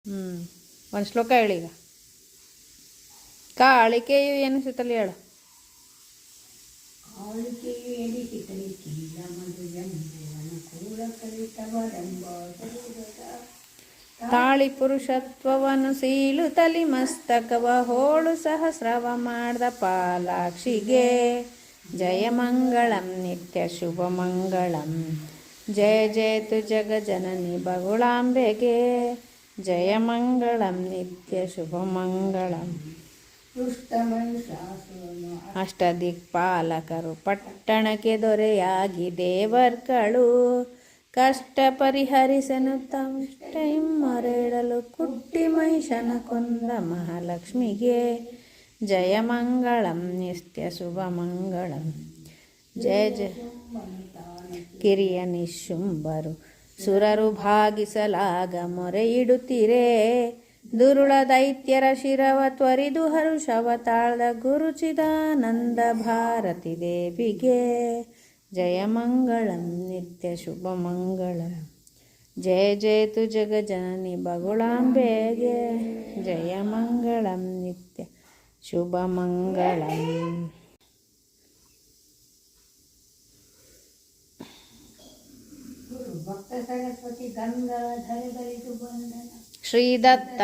ಹ್ಞೂ ಒಂದು ಶ್ಲೋಕ ಹೇಳೀಗ. ಕಾಳಿಕೆಯು ಎನಿಸುತ್ತಲೇ ಹೇಳು. ಕಾಳಿಕೆಯು ಎನಿಸಿತಲಿ ಕೀಲ ಮಧುಜಂಬುವನ ಕೂಲ ಕಲಿತವರೆಂಬ ತಾಳಿ ಪುರುಷತ್ವವನ್ನು ಸೀಳುತ್ತಲಿ ಮಸ್ತಕವ ಹೋಳು ಸಹಸ್ರವ ಮಾಡ್ದ ಪಾಲಾಕ್ಷಿಗೆ ಜಯ ಮಂಗಳಂ ನಿತ್ಯ ಶುಭ ಮಂಗಳಂ. ಜಯ ಜಯತು ಜಗ ಜನನಿ ಬಗುಳಾಂಬೆಗೆ ಜಯ ಮಂಗಳಂ ನಿತ್ಯ ಶುಭ ಮಂಗಳಂ. ಅಷ್ಟದಿಕ್ಪಾಲಕರು ಪಟ್ಟಣಕ್ಕೆ ದೊರೆಯಾಗಿ ದೇವರ್ಗಳು ಕಷ್ಟ ಪರಿಹರಿಸನು ಮರೆಯಡಲು ಕುಟ್ಟಿ ಮಹಿಷನ ಕೊಂದ ಮಹಾಲಕ್ಷ್ಮಿಗೆ ಜಯ ಮಂಗಳಂ ನಿತ್ಯ ಶುಭ ಮಂಗಳಂ. ಜಯ ಜಯ ಕಿರಿಯ ನಿಶುಂಬರು ಸುರರು ಭಾಗಿಸಲಾಗ ಮೊರೆಯಿಡುತ್ತೀರೇ ದುರುಳ ದೈತ್ಯರ ಶಿರವ ತ್ವರಿದು ಹರುಷವ ತಾಳ್ದ ಗುರುಚಿದಾನಂದ ಭಾರತಿ ದೇವಿಗೆ ಜಯ ಮಂಗಳಂ ನಿತ್ಯ ಶುಭ ಮಂಗಳಂ. ಜಯ ಜಯತು ಜಗ ಜನನಿ ಬಗುಳಾಂಬೆಗೆ ಜಯ ಮಂಗಳಂ ನಿತ್ಯ ಶುಭ ಮಂಗಳಂ. ಭಕ್ತ ಸರಸ್ವತಿ ಗಂಗಾಧರ ಬರಿದು ಬಂದನ ಶ್ರೀದತ್ತ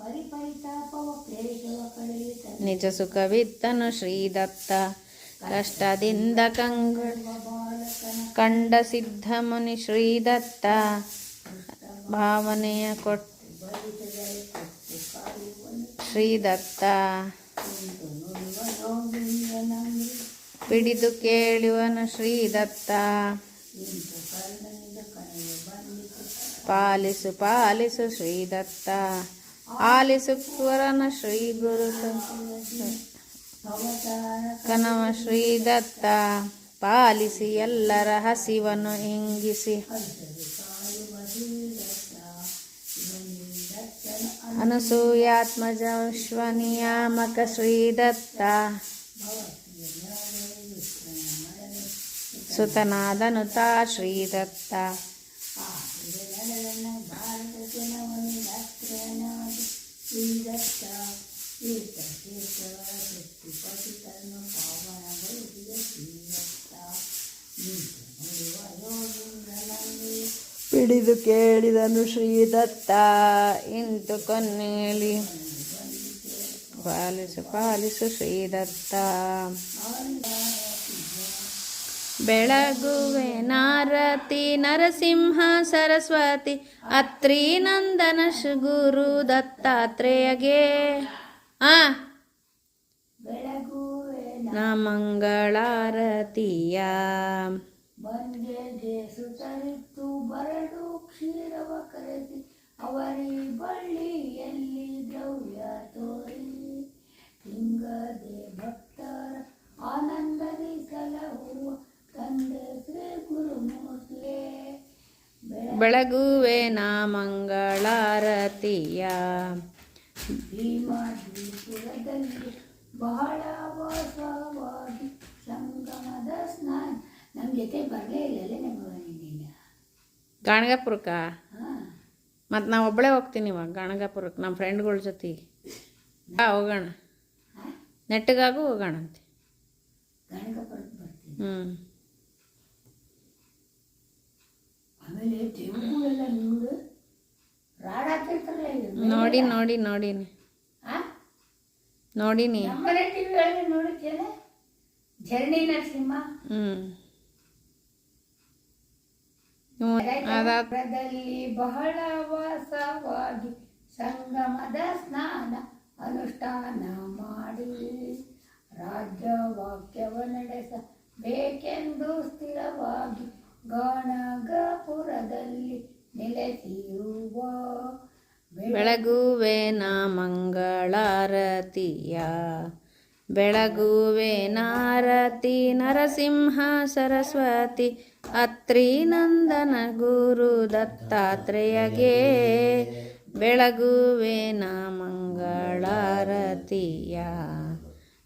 ಪರಿಪರಿತಾಪವ ಕ್ಲೇಶವ ಕಳೆಯಿತ ನಿಜ ಸುಖವಿತ್ತನು ಶ್ರೀದತ್ತ ಕಷ್ಟದಿಂದ ಕಂಡ ಸಿದ್ಧ ಮುನಿ ಶ್ರೀದತ್ತ ಭಾವನೆಯ ಶ್ರೀದತ್ತ ಪಿಡಿದು ಕೇಳುವನು ಶ್ರೀದತ್ತ ಪಾಲಿಸು ಪಾಲಿಸು ಶ್ರೀದತ್ತ ಆಲಿಸು ಕುರನ ಶ್ರೀ ಗುರು ಕನವ ಶ್ರೀದತ್ತ ಪಾಲಿಸಿ ಎಲ್ಲರ ಹಸಿವನ್ನು ಇಂಗಿಸಿ ಅನಸೂಯಾತ್ಮಜ ವಿಶ್ವನಿಯಾಮಕ ಶ್ರೀದತ್ತ ಸುತನಾದನುತ ಶ್ರೀದತ್ತ ಪಿಡಿದು ಕೇಳಿದನು ಶ್ರೀದತ್ತ ಇಂತು ಕೊನ್ನೆಯಲ್ಲಿ ಪಾಲಿಸು ಪಾಲಿಸು ಶ್ರೀದತ್ತ. ಬೆಳಗುವೆ ನಾರತಿ ನರಸಿಂಹ ಸರಸ್ವತಿ ಅತ್ರಿ ನಂದನ ಗುರು ದತ್ತಾತ್ರೇಯಗೆ ನ ಮಂಗಳಾರತಿಯ ಬಂದೆಗೆ ಸುತರಿತ್ತು ಬರಡು ಕ್ಷೀರವ ಕರೆಸಿ ಅವರಿ ಬಳ್ಳಿಯಲ್ಲಿ ದ್ರವ್ಯ ತೋರಿ ಹಿಂಗದೆ ಭಕ್ತರ ಆನಂದದಿ ಸಲಹುವ ತಂದೆ ಶ್ರೀ ಗುರುಮೂರ್ತಿಯೇ ಬೆಳಗುವೆ ನಾ ಮಂಗಳಾರತಿಯ. ಭೀಮಾದ್ರಿಪುರದಲ್ಲಿ ಬಹಳ ವಾಸವಾಗಿ ಸಂಗಮದ ಸ್ನಾನ. ನಮ್ಮ ಜೊತೆ ಬರಲೇ ಇಲ್ಲಲೇ ನಮಗೆ ಗಾಣಗಾಪುರಕ್ಕ. ಮತ್ತು ನಾವು ಒಬ್ಬಳೇ ಹೋಗ್ತೀನಿ ಇವಾಗ ಗಾಣಗಾಪುರಕ್ಕೆ ನಮ್ಮ ಫ್ರೆಂಡ್ಗಳ ಜೊತೆ. ಹೋಗೋಣ, ನೆಟ್ಟಗಾಗೂ ಹೋಗೋಣ ಅಂತೆ. ಗಾಣಗಾಪುರಕ್ಕೆ ಬರ್ತೀನಿ. ಆಮೇಲೆ ದೇವರುಗಳೆಲ್ಲ ನೋಡು ರಾಡ್ ಹಾಕಿರ್ತಾರಲ್ಲ ನೋಡಿ ನೋಡಿ ನೋಡೀನಿ ನೋಡೀನಿ. ನಮ್ಮನೆ ಟಿವಿ ಒಳಗೆ ನೋಡುತ್ತೇನೆ ಝರಣಿ ನರಸಿಂಹ. ಅದಾದಲ್ಲಿ ಬಹಳ ವಾಸವಾಗಿ ಸಂಗಮದ ಸ್ನಾನ ಅನುಷ್ಠಾನ ಮಾಡಿ ರಾಜ್ಯ ವಾಕ್ಯವ ನಡೆಸಬೇಕೆಂದು ಸ್ಥಿರವಾಗಿ ಗಾಣಗಾಪುರದಲ್ಲಿ ನೆಲೆಸಿರುವ ಬೆಳಗುವೆ ನಾ ಮಂಗಳಾರತಿಯ. ಬೆಳಗುವೆ ನಾರತಿ ನರಸಿಂಹ ಸರಸ್ವತಿ ಅತ್ರಿ ನಂದನ ಗುರು ದತ್ತಾತ್ರೇಯಗೆ ಬೆಳಗುವೆ ನಾ ಮಂಗಳಾರತಿಯ.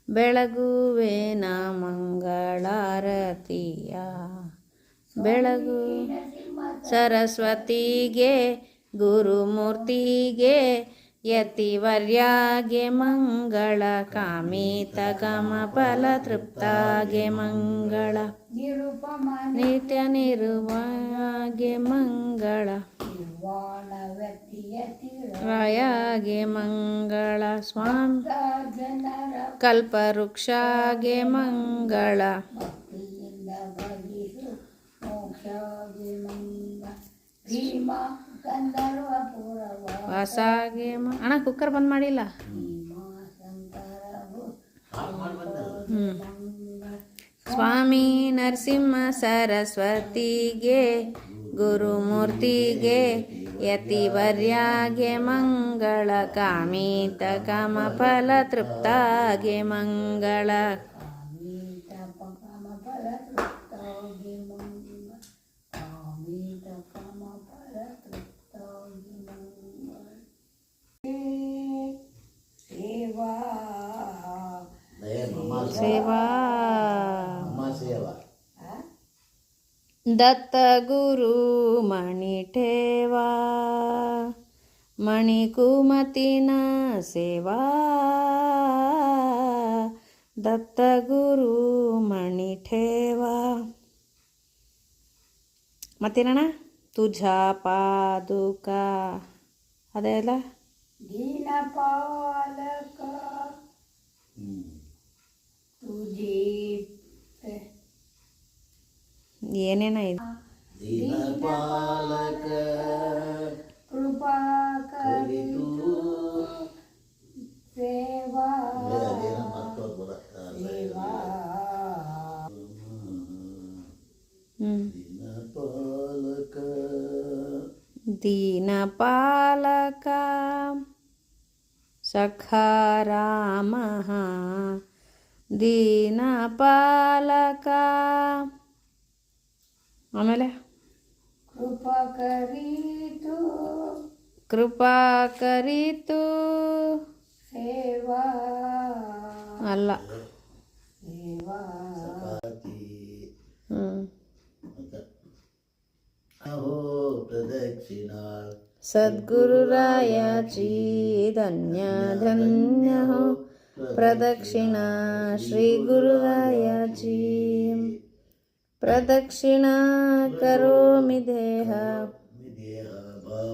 ಬೆಳಗುವೆ ನಾ ಮಂಗಳಾರತಿಯ. ಬೆಳಗು ಸರಸ್ವತಿಗೆ ಗುರುಮೂರ್ತಿಗೆ ಯತಿವರ್ಯಾಗೆ ಮಂಗಳ ಕಾಮಿತ ಕಾಮ ಫಲ ತೃಪ್ತಾಗೆ ಮಂಗಳ ನಿರುಪಮ ನಿತ್ಯ ನಿರ್ವಾಗೆ ಮಂಗಳ ನಿರ್ವಾಣ ವ್ಯಕ್ತಿಯತಿ ರಾಯಾಗೆ ಮಂಗಳ ಸ್ವಾಮಿ ಜನರ ಕಲ್ಪವೃಕ್ಷಾಗೆ ಮಂಗಳ ಭಕ್ತಿಯಿಂದ ಬಗಿಸು ಮೋಕ್ಷಾಗೆ ಮಂಗ ಭೀಮ ಗಂಧರ್ವ ಪುರವ ವಾಸಾಗೆ ಅಣ್ಣ ಕುಕ್ಕರ್ ಬಂದ್ ಮಾಡಿಲ್ಲ. ಭೀಮ ಶಂಕರವು ಸ್ವಾಮಿ ನರಸಿಂಹ ಸರಸ್ವತಿಗೆ ಗುರುಮೂರ್ತಿಗೆ ಯತಿವರ್ಯಾಗೆ ಮಂಗಳ ಕಾಮಿತ ಕಾಮ ಫಲ ತೃಪ್ತಾಗೆ ಮಂಗಳ ಕಾಮಿತ ಕಾಮ ಫಲ ತೃಪ್ತಾಗಿ ಮಂಗ ಕಾಮಿತ ಕಾಮ ಫಲ ತೃಪ್ತಾಗಿ ಮಂಗ ಸೇವಾ ಸೇವಾ ಸೇವಾ ದತ್ತ ಗುರು ಮಣಿಠೇವಾ ಮಣಿಕುಮತಿನ ಸೇವಾ ದತ್ತ ಗುರು ಮಣಿಠೇವಾ ಮತ್ತೇನಣ್ಣ ತುझा ಪಾದುಕ ಅದೇ ಅಲ್ಲ ದೀನಪಾಲಕ ತುಜಿ ಏನೇನ ಇದು ದೀನಪಾಲಕ ಕೃಪಾ ಕರಿತು ಸೇವಾ ಅದೇನ ಮತ್ತೊಬ್ಬರ ಸೇವಾ ದೀನಪಾಲಕ ದೀನಪಾಲಕ ಸಖಾ ರಾಮಃ ದೀನಪಾಲಕ ಆಮೇಲೆ ಕೃಪಾ ಕರಿತು ಕೃಪಾ ಕರಿತು ಸೇವಾ ಅಲ್ಲ ಸೇವಾ ಸಖಾತಿ ಹ್ಮ್ ಅಹೋ ಪ್ರದಕ್ಷಿಣ ಸದ್ಗುರುರಾಯಾಚಿ ಧನ್ಯ ಧನ್ಯ ಹೋ ಪ್ರದಕ್ಷಿಣಾ ಶ್ರೀ ಗುರುರಾಯಾಚಿ ಪ್ರದಕ್ಷಿಣಾ ಕರೋಮಿ ದೇಹ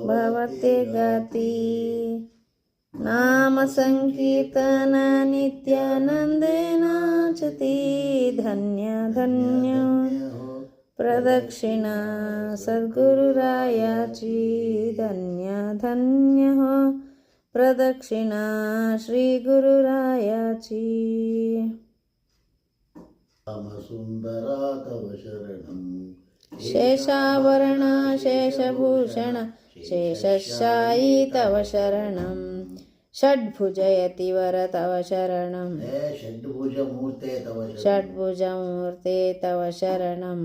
ಭವತೆ ಗತಿ ನಾಮ ಸಂಕೀರ್ತನ ನಿತ್ಯಾನಂದೇನಾಚತಿ ಧನ್ಯ ಧನ್ಯ ಪ್ರದಕ್ಷಿಣಾ ಸದ್ಗುರುರಾಯಾಚಿ ಧನ್ಯ ಧನ್ಯ ಹೋ ಪ್ರದಕ್ಷಿಣಾ ಶ್ರೀ ಗುರುರಾಯಾಚಿ ರಾಮ ಸುಂದರ ತವ ಶರಣಂ ಶೇಷಾಭರಣ ಶೇಷಭೂಷಣ ಶೇಷಶಾಯಿ ತವ ಶರಣಂ ಷಡ್ಭುಜಯತಿವರ ತವ ಶರಣಂ ಹೇ ಷಡ್ಭುಜ ಮೂರ್ತೆ ತವ ಶರಣಂ ಷಡ್ಭುಜಮೂರ್ತೆ ತವ ಶರಣಂ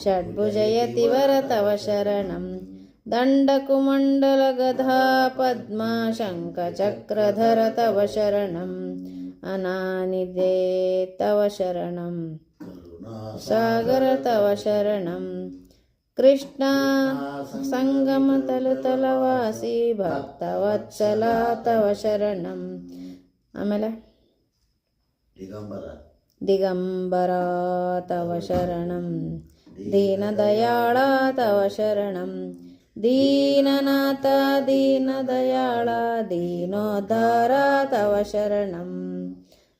ಷಡ್ಭುಜಯತಿವರ ತವ ಶರಣಂ ದಂಡಕುಮಂಡಲ ಗದಾ ಪದ್ಮ ಶಂಖ ಚಕ್ರಧರ ತವ ಶರಣಂ ಅನಾನಿಧೇ ತವ ಶರಣಂ ಕರುಣಾ ಸಾಗರ ತವ ಶರಣಂ ಕೃಷ್ಣ ಸಂಗಮ ತಲುತಲವಾಸಿ ಭಕ್ತವತ್ಸಲ ತವ ಶರಣಂ ಆಮೇಲೆ ದಿಗಂಬರ ದಿಗಂಬರ ತವ ಶರಣಂ ದೀನದಯಾಳ ತವ ಶರಣಂ ದೀನನಾಥ ದೀನದಯಾಳ ದೀನೋದ್ಧಾರ ತವ ಶರಣಂ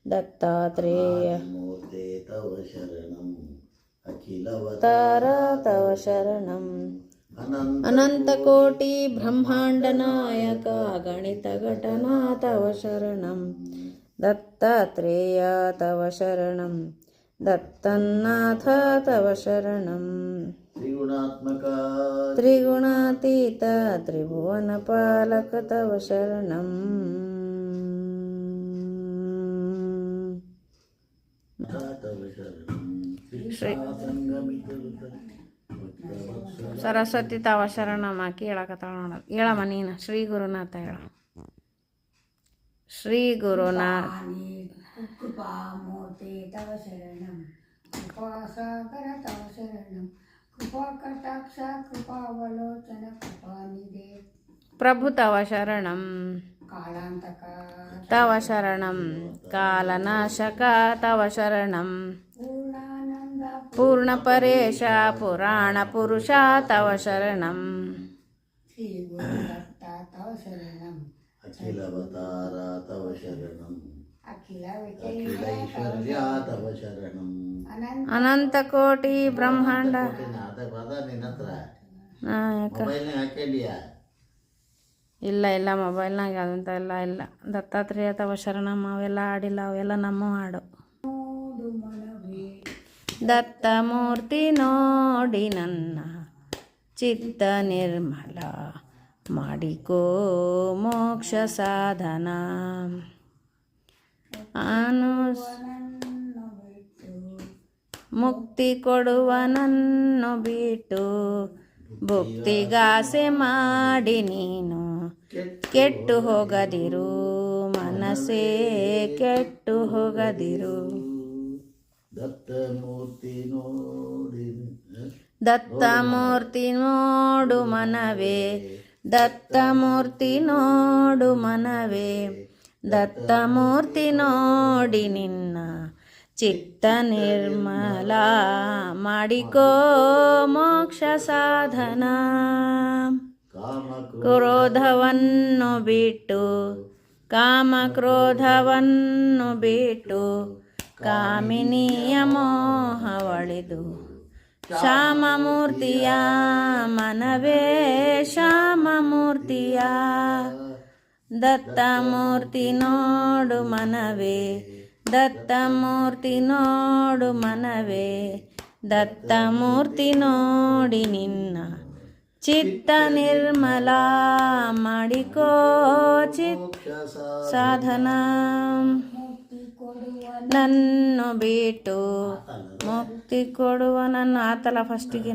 ದತ್ತಾತ್ರೇಯ ಮೂರ್ತೆ ತವ ಶರಣಂ ಅಖಿಲವತಾರ ತಾರ ತವ ಶರಣಂ ಅನಂತ ಅನಂತಕೋಟಿ ಬ್ರಹ್ಮಾಂಡ ನಾಯಕ ಗಣಿತ ಘಟನಾ ತವ ಶರಣಂ ದತ್ತಾತ್ರೇಯ ತವ ಶರಣಂ ದತ್ತನ್ನಾಥ ತವ ಶರಣಂ ತ್ರಿಗುಣಾತ್ಮಕ ತ್ರಿಗುಣಾತೀತ ತ್ರಿಭುವನ ಪಾಲಕ ತವ ಶರಣಂ ತವ ಶರಣಂ ಶ್ರೀ ಸಂಗಮಿತಲು ಸರಸ್ವತಿ ತವ ಶರಣಂ ಆಕಿ ಹೇಳಕತ್ತಾಳ ನೋಡ ಹೇಳಮ್ಮ ನೀನು ಶ್ರೀ ಗುರುನಾಥ ಹೇಳ ಶ್ರೀ ಗುರುನಾಥ ಕೃಪಾ ಮೂರ್ತಿ ತವ ಶರಣಂ ಕೃಪಾ ಸಾಗರ ತವ ಶರಣಂ ಕೃಪಾ ಕಟಾಕ್ಷ ಕೃಪಾವಲೋಚನ ಕೃಪಾನಿಧೆ ಪ್ರಭು ತವ ಶರಣಂ ಕಾಳಾಂತಕ ತವ ಶರಣಂ ಕಾಲನಾಶಕ ತವ ಶರಣಂ ಪೂರ್ಣಾನಂದ ಪೂರ್ಣ ಪರೇಶ ಪುರಾಣ ಪುರುಷ ತವ ಶರಣಂ ಶ್ರೀ ಗುರು ದತ್ತ ತವ ಶರಣಂ ಅಖಿಲವತಾರ ತವ ಶರಣಂ ಅಖಿಲ ಅಖಿಲೈಶ್ವರ್ಯ ತವ ಶರಣಂ ಅನಂತ ಅನಂತ ಕೋಟಿ ಬ್ರಹ್ಮಾಂಡ ಅದ ನಿನ್ನ ಹತ್ರ ನಾಯಕ ಮೊಬೈಲ್ನಾಗ ಹಾಕೊಂಡಿಯಾ ಇಲ್ಲ ಮೊಬೈಲ್ನಾಗ ಅದಂತ ಎಲ್ಲ ಇಲ್ಲ ದತ್ತಾತ್ರೇಯ ತವ ಶರಣಂ ಅವೆಲ್ಲ ಹಾಡಿಲ್ಲ ಅವೆಲ್ಲ ನಮ್ಮ ಹಾಡು ನೋಡು ಮನವೇ ದತ್ತಮೂರ್ತಿ ನೋಡಿ ನನ್ನ ಚಿತ್ತ ನಿರ್ಮಲ ಮಾಡಿಕೋ ಮೋಕ್ಷ ಸಾಧನ ನನ್ನ ಬಿಟ್ಟು ಮುಕ್ತಿ ಕೊಡುವನನ್ನು ಬಿಟ್ಟು ಭುಕ್ತಿಗಾಸೆ ಮಾಡಿ ನೀನು ಕೆಟ್ಟು ಹೋಗದಿರು ಮನಸ್ಸೇ ಕೆಟ್ಟು ಹೋಗದಿರು ದತ್ತಮೂರ್ತಿ ನೋಡಿ ದತ್ತಮೂರ್ತಿ ನೋಡು ಮನವೇ ದತ್ತಮೂರ್ತಿ ನೋಡು ಮನವೇ ದತ್ತಮೂರ್ತಿ ನೋಡಿ ನಿನ್ನ ಚಿತ್ತ ನಿರ್ಮಲ ಮಾಡಿಕೋ ಮೋಕ್ಷ ಸಾಧನ ಕ್ರೋಧವನ್ನು ಬಿಟ್ಟು ಕಾಮ ಕ್ರೋಧವನ್ನು ಬಿಟ್ಟು ಕಾಮಿನಿಯ ಮೋಹವಳಿದು ಶ್ಯಾಮಮೂರ್ತಿಯ ಮನವೇ ಶ್ಯಾಮಮೂರ್ತಿಯ ದತ್ತಮೂರ್ತಿ ನೋಡು ಮನವೇ ದತ್ತಮೂರ್ತಿ ನೋಡು ಮನವೇ ದತ್ತಮೂರ್ತಿ ನೋಡಿ ನಿನ್ನ ಚಿತ್ತ ನಿರ್ಮಲ ಮಾಡಿಕೋ ಚಿತ್ತ ಸಾಧನ ಮುಕ್ತಿ ಕೊಡುವ ನನ್ನು ಬಿಟ್ಟು ಮುಕ್ತಿ ಕೊಡುವ ನನ್ನ ಆತಲ ಫಸ್ಟಿಗೆ